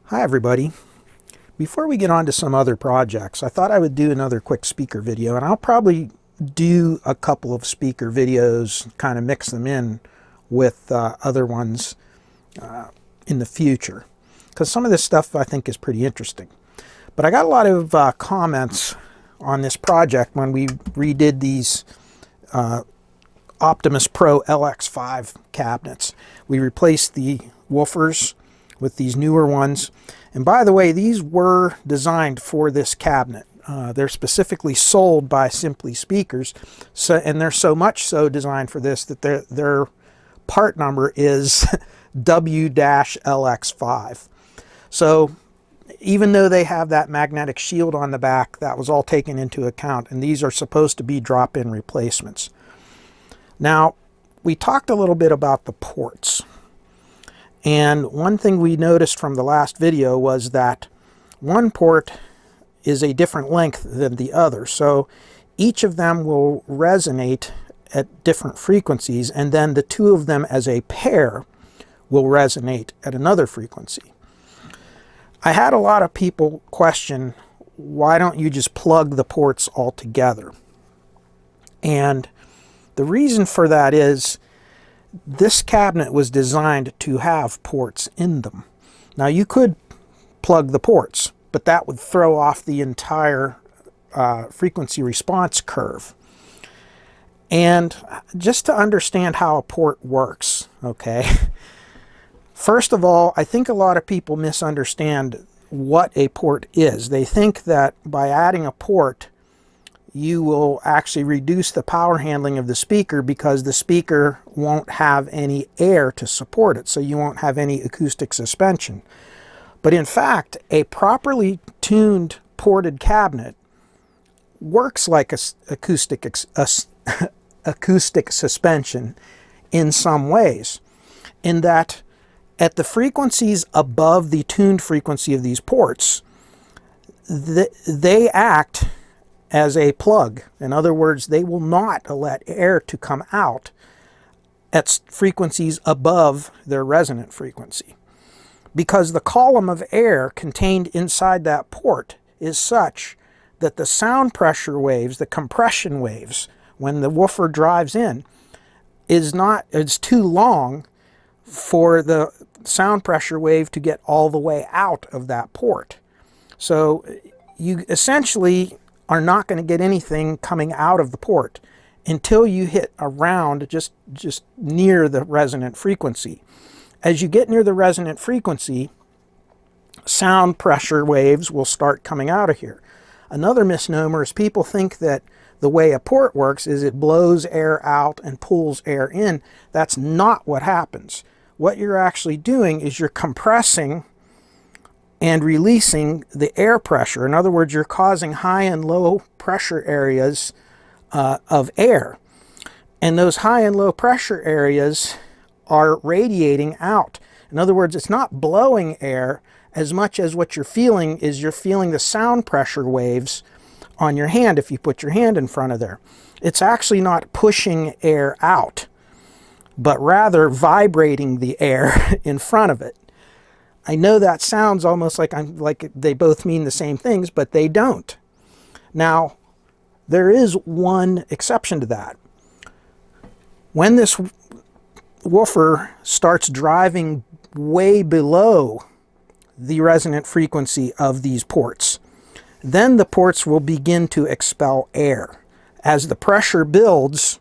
Hi everybody. Before we get on to some other projects, I thought I would do another quick speaker video, and I'll probably do a couple of speaker videos, kind of mix them in with other ones in the future, because some of this stuff I think is pretty interesting. But I got a lot of comments on this project when we redid these Optimus Pro LX5 cabinets. We replaced the woofers with these newer ones. And by the way, these were designed for this cabinet. They're specifically sold by Simply Speakers, and they're so much so designed for this that their part number is W-LX5. So even though they have that magnetic shield on the back, that was all taken into account, and these are supposed to be drop-in replacements. Now, we talked a little bit about the ports. And one thing we noticed from the last video was that one port is a different length than the other. So each of them will resonate at different frequencies, and then the two of them as a pair will resonate at another frequency. I had a lot of people question, why don't you just plug the ports all together? And the reason for that is, this cabinet was designed to have ports in them. Now you could plug the ports, but that would throw off the entire frequency response curve. And just to understand how a port works, okay? First of all, I think a lot of people misunderstand what a port is. They think that by adding a port, you will actually reduce the power handling of the speaker because the speaker won't have any air to support it, so you won't have any acoustic suspension. But in fact, a properly tuned ported cabinet works like acoustic suspension in some ways, in that at the frequencies above the tuned frequency of these ports, they act as a plug. In other words, they will not let air to come out at frequencies above their resonant frequency, because the column of air contained inside that port is such that the sound pressure waves, the compression waves, when the woofer drives in, it's too long for the sound pressure wave to get all the way out of that port. So you essentially are not going to get anything coming out of the port until you hit around just near the resonant frequency. As you get near the resonant frequency, sound pressure waves will start coming out of here. Another misnomer is people think that the way a port works is it blows air out and pulls air in. That's not what happens. What you're actually doing is you're compressing and releasing the air pressure. In other words, you're causing high and low pressure areas of air. And those high and low pressure areas are radiating out. In other words, it's not blowing air as much as what you're feeling is you're feeling the sound pressure waves on your hand if you put your hand in front of there. It's actually not pushing air out, but rather vibrating the air in front of it. I know that sounds almost like they both mean the same things, but they don't. Now, there is one exception to that. When this woofer starts driving way below the resonant frequency of these ports, then the ports will begin to expel air. As the pressure builds,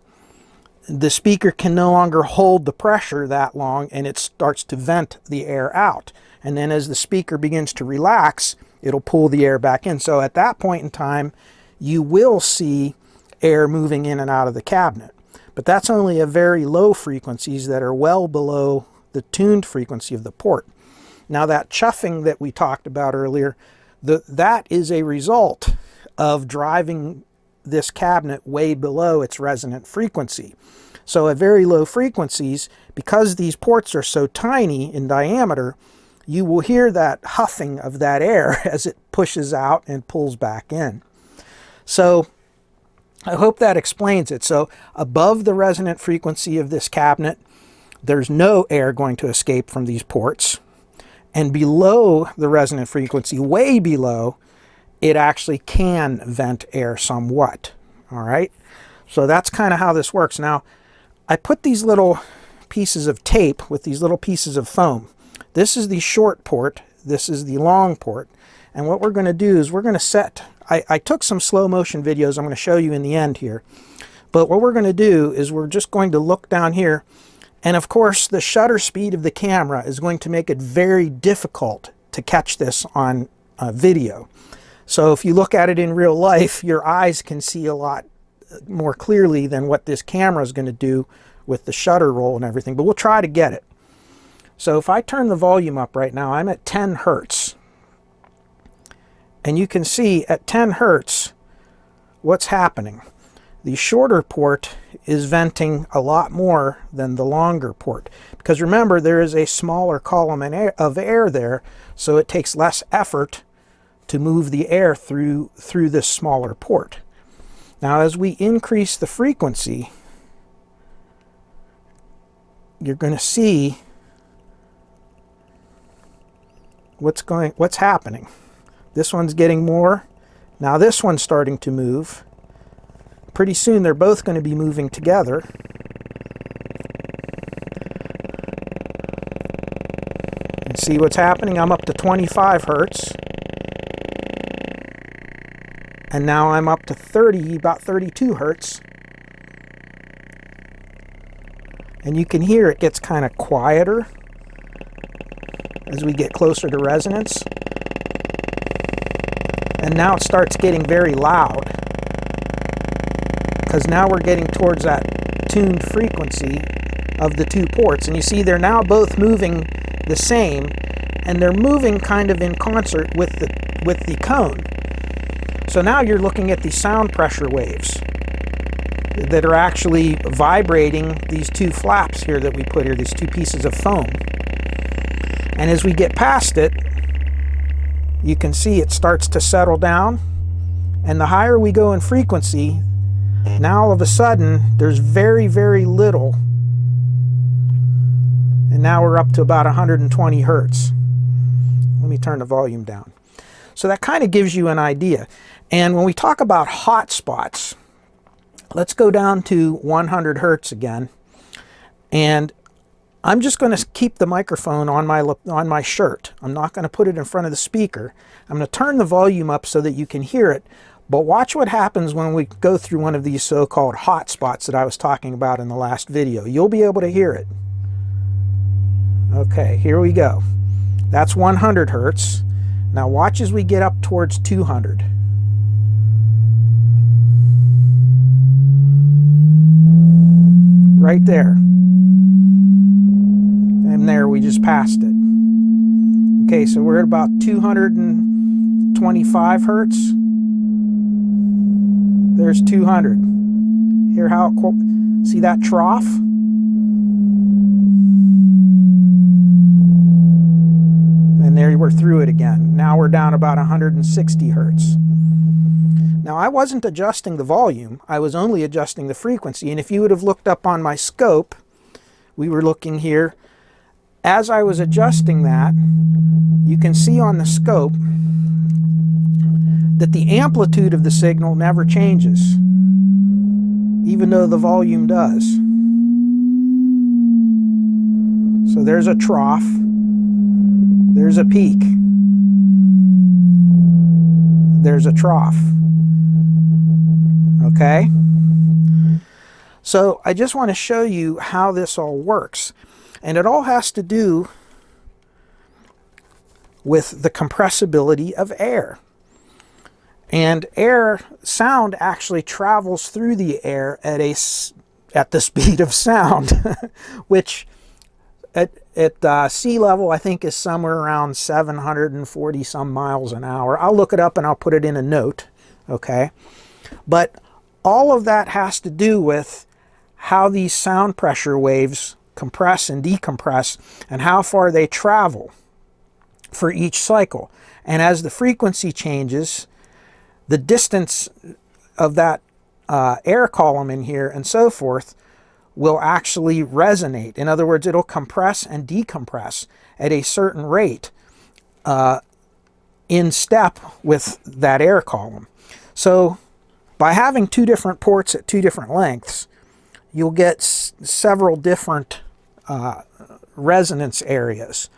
the speaker can no longer hold the pressure that long, and it starts to vent the air out. And then as the speaker begins to relax, it'll pull the air back in. So at that point in time, you will see air moving in and out of the cabinet. But that's only at very low frequencies that are well below the tuned frequency of the port. Now that chuffing that we talked about earlier, that is a result of driving this cabinet way below its resonant frequency. So at very low frequencies, because these ports are so tiny in diameter, you will hear that huffing of that air as it pushes out and pulls back in. So I hope that explains it. So above the resonant frequency of this cabinet, there's no air going to escape from these ports. And below the resonant frequency, way below, it actually can vent air somewhat. All right, so that's kind of how this works. Now, I put these little pieces of tape with these little pieces of foam. This is the short port, this is the long port, and what we're going to do is we're going to set, I took some slow motion videos I'm going to show you in the end here, but what we're going to do is we're just going to look down here, and of course the shutter speed of the camera is going to make it very difficult to catch this on video. So if you look at it in real life, your eyes can see a lot more clearly than what this camera is going to do with the shutter roll and everything, but we'll try to get it. So if I turn the volume up right now, I'm at 10 hertz. And you can see at 10 hertz what's happening. The shorter port is venting a lot more than the longer port. Because remember, there is a smaller column of air there, so it takes less effort to move the air through this smaller port. Now as we increase the frequency, you're going to see what's happening. This one's getting more. Now this one's starting to move. Pretty soon they're both going to be moving together. And see what's happening? I'm up to 25 hertz. And now I'm up to about 32 hertz. And you can hear it gets kind of quieter as we get closer to resonance. And now it starts getting very loud, because now we're getting towards that tuned frequency of the two ports. And you see they're now both moving the same, and they're moving kind of in concert with the cone. So now you're looking at the sound pressure waves that are actually vibrating these two flaps here that we put here, these two pieces of foam. And as we get past it, you can see it starts to settle down. And the higher we go in frequency, now all of a sudden there's very, very little. And now we're up to about 120 hertz. Let me turn the volume down. So that kind of gives you an idea. And when we talk about hotspots, let's go down to 100 hertz again. And I'm just going to keep the microphone on my shirt. I'm not going to put it in front of the speaker. I'm going to turn the volume up so that you can hear it. But watch what happens when we go through one of these so-called hotspots that I was talking about in the last video. You'll be able to hear it. Okay, here we go. That's 100 hertz. Now watch as we get up towards 200. Right there. And there, we just passed it. Okay, so we're at about 225 hertz. There's 200. Hear how it, see that trough? And there we're through it again. Now we're down about 160 hertz. Now I wasn't adjusting the volume, I was only adjusting the frequency. And if you would have looked up on my scope, we were looking here, as I was adjusting that, you can see on the scope that the amplitude of the signal never changes, even though the volume does. So there's a trough, there's a peak, there's a trough. Okay? So I just want to show you how this all works. And it all has to do with the compressibility of air. And sound actually travels through the air at the speed of sound, which at sea level I think is somewhere around 740 some miles an hour. I'll look it up and I'll put it in a note, okay? But all of that has to do with how these sound pressure waves compress and decompress and how far they travel for each cycle. And as the frequency changes, the distance of that air column in here and so forth will actually resonate. In other words, it'll compress and decompress at a certain rate. in step with that air column. So by having two different ports at two different lengths, you'll get several different resonance areas.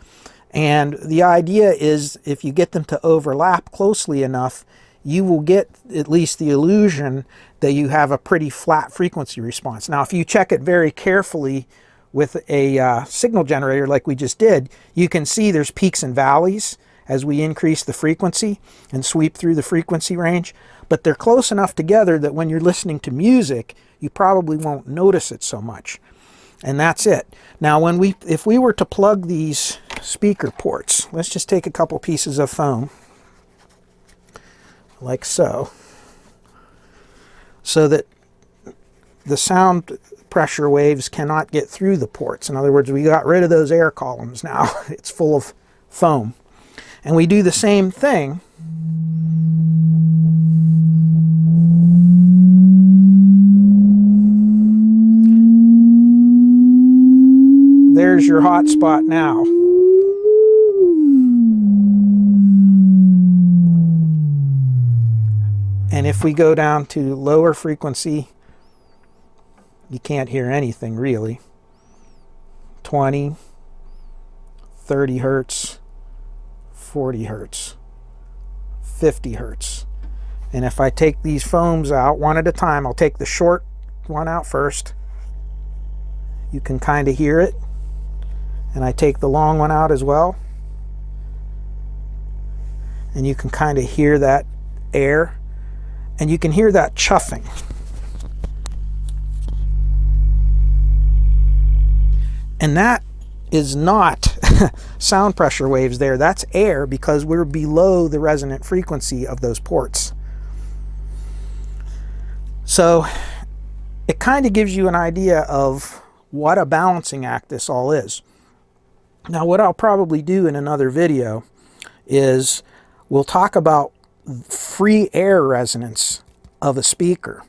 And the idea is if you get them to overlap closely enough, you will get at least the illusion that you have a pretty flat frequency response. Now, if you check it very carefully with a signal generator like we just did, you can see there's peaks and valleys as we increase the frequency and sweep through the frequency range. But they're close enough together that when you're listening to music, you probably won't notice it so much. And that's it. Now, if we were to plug these speaker ports, let's just take a couple pieces of foam, like so that the sound pressure waves cannot get through the ports. In other words, we got rid of those air columns now. It's full of foam. And we do the same thing there's your hotspot now. And if we go down to lower frequency, you can't hear anything really. 20, 30 hertz, 40 hertz, 50 hertz. And if I take these foams out one at a time, I'll take the short one out first. You can kind of hear it. And I take the long one out as well. And you can kind of hear that air. And you can hear that chuffing. And that is not sound pressure waves there. That's air because we're below the resonant frequency of those ports. So it kind of gives you an idea of what a balancing act this all is. Now, what I'll probably do in another video is we'll talk about free air resonance of a speaker,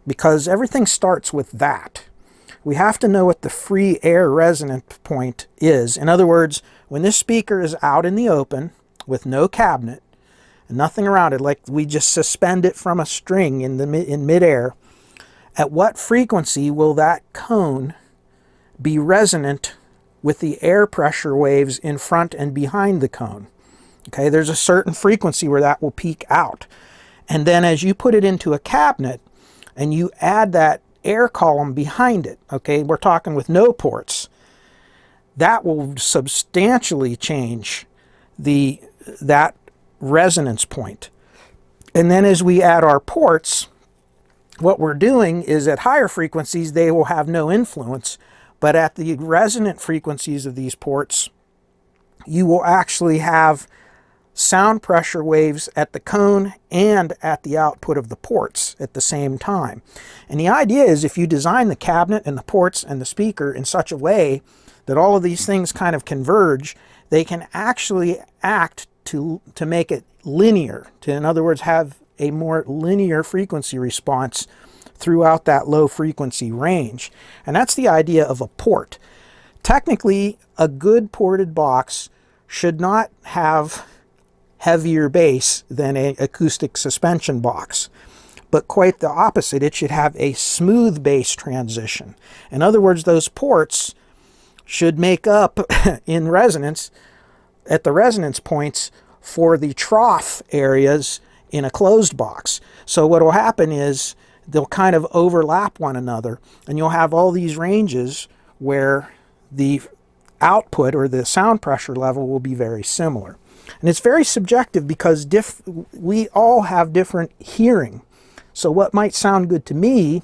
because everything starts with that. We have to know what the free air resonant point is. In other words, when this speaker is out in the open with no cabinet and nothing around it, like we just suspend it from a string in midair, at what frequency will that cone be resonant with the air pressure waves in front and behind the cone? Okay, there's a certain frequency where that will peak out. And then as you put it into a cabinet and you add that air column behind it, okay, we're talking with no ports, that will substantially change that resonance point. And then as we add our ports, what we're doing is at higher frequencies, they will have no influence. But at the resonant frequencies of these ports, you will actually have sound pressure waves at the cone and at the output of the ports at the same time. And the idea is if you design the cabinet and the ports and the speaker in such a way that all of these things kind of converge, they can actually act to make it linear, to, in other words, have a more linear frequency response throughout that low frequency range. And that's the idea of a port. Technically, a good ported box should not have heavier bass than an acoustic suspension box, but quite the opposite. It should have a smooth bass transition. In other words, those ports should make up in resonance at the resonance points for the trough areas in a closed box. So what will happen is they'll kind of overlap one another, and you'll have all these ranges where the output or the sound pressure level will be very similar. And it's very subjective because we all have different hearing. So what might sound good to me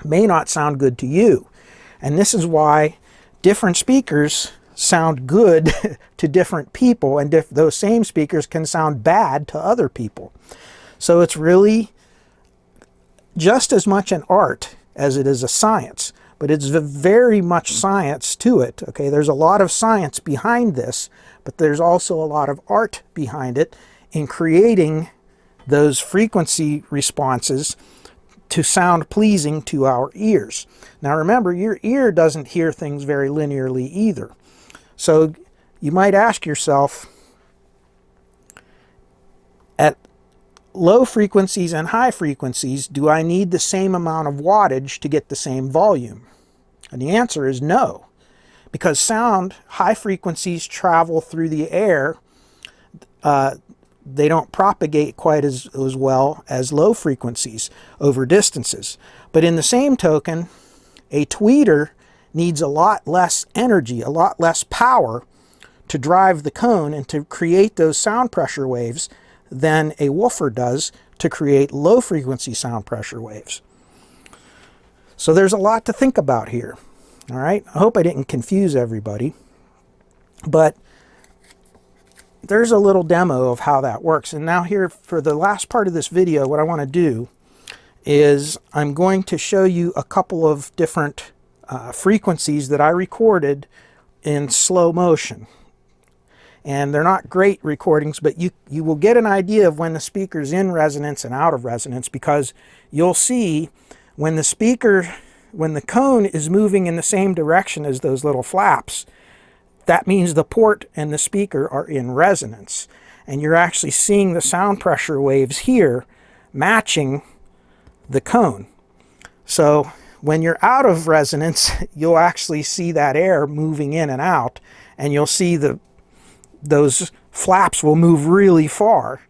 may not sound good to you. And this is why different speakers sound good to different people, and those same speakers can sound bad to other people. So it's really just as much an art as it is a science, but it's very much science to it. Okay, there's a lot of science behind this, but there's also a lot of art behind it in creating those frequency responses to sound pleasing to our ears. Now remember, your ear doesn't hear things very linearly either. So you might ask yourself, low frequencies and high frequencies, do I need the same amount of wattage to get the same volume? And the answer is no, because sound, high frequencies travel through the air. They don't propagate quite as well as low frequencies over distances. But in the same token, a tweeter needs a lot less energy, a lot less power to drive the cone and to create those sound pressure waves than a woofer does to create low frequency sound pressure waves. So there's a lot to think about here. All right, I hope I didn't confuse everybody, but there's a little demo of how that works. And now here for the last part of this video, what I want to do is I'm going to show you a couple of different frequencies that I recorded in slow motion. And they're not great recordings, but you will get an idea of when the speaker's in resonance and out of resonance, because you'll see when the cone is moving in the same direction as those little flaps, that means the port and the speaker are in resonance. And you're actually seeing the sound pressure waves here matching the cone. So when you're out of resonance, you'll actually see that air moving in and out, and you'll see those flaps will move really far,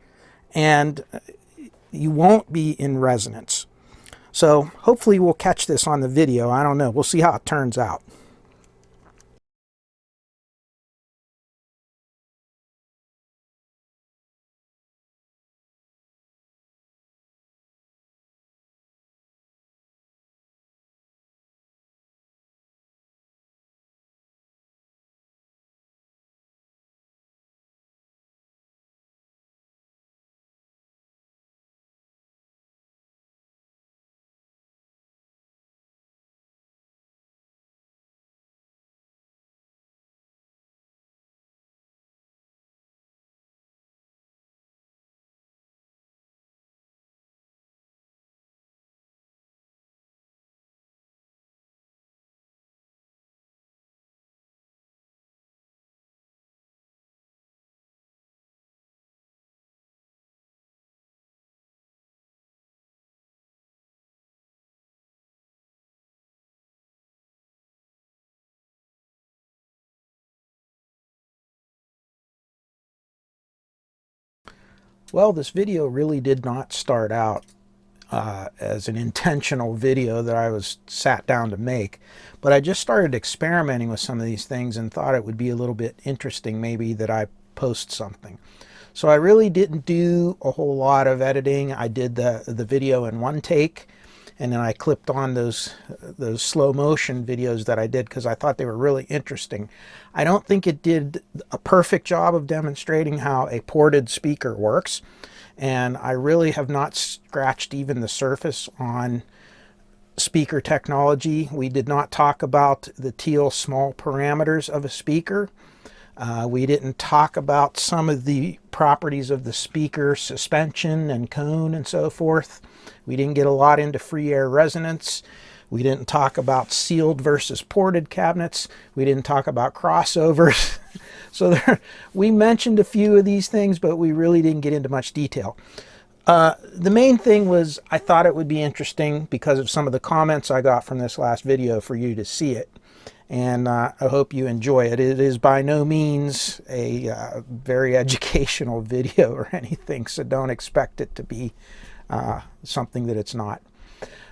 and you won't be in resonance. So hopefully we'll catch this on the video. I don't know. We'll see how it turns out. Well, this video really did not start out as an intentional video that I was sat down to make, but I just started experimenting with some of these things and thought it would be a little bit interesting maybe that I post something. So I really didn't do a whole lot of editing. I did the video in one take, and then I clipped on those slow motion videos that I did because I thought they were really interesting. I don't think it did a perfect job of demonstrating how a ported speaker works, and I really have not scratched even the surface on speaker technology. We did not talk about the teal small parameters of a speaker. We didn't talk about some of the properties of the speaker suspension and cone and so forth. We didn't get a lot into free air resonance. We didn't talk about sealed versus ported cabinets. We didn't talk about crossovers. So we mentioned a few of these things, but we really didn't get into much detail. The main thing was I thought it would be interesting because of some of the comments I got from this last video for you to see it. And I hope you enjoy it. It is by no means a very educational video or anything, so don't expect it to be something that it's not.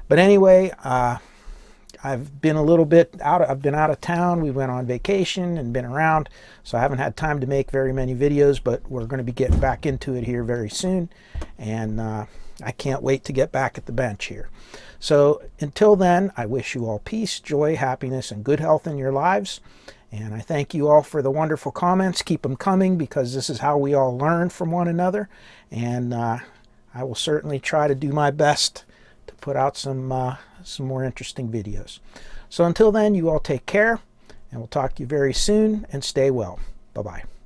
But anyway, I've been a little bit out. I've been out of town. We went on vacation and been around, so I haven't had time to make very many videos, but we're going to be getting back into it here very soon, and I can't wait to get back at the bench here. So until then, I wish you all peace, joy, happiness, and good health in your lives. And I thank you all for the wonderful comments. Keep them coming, because this is how we all learn from one another. And I will certainly try to do my best to put out some more interesting videos. So until then, you all take care, and we'll talk to you very soon, and stay well. Bye-bye.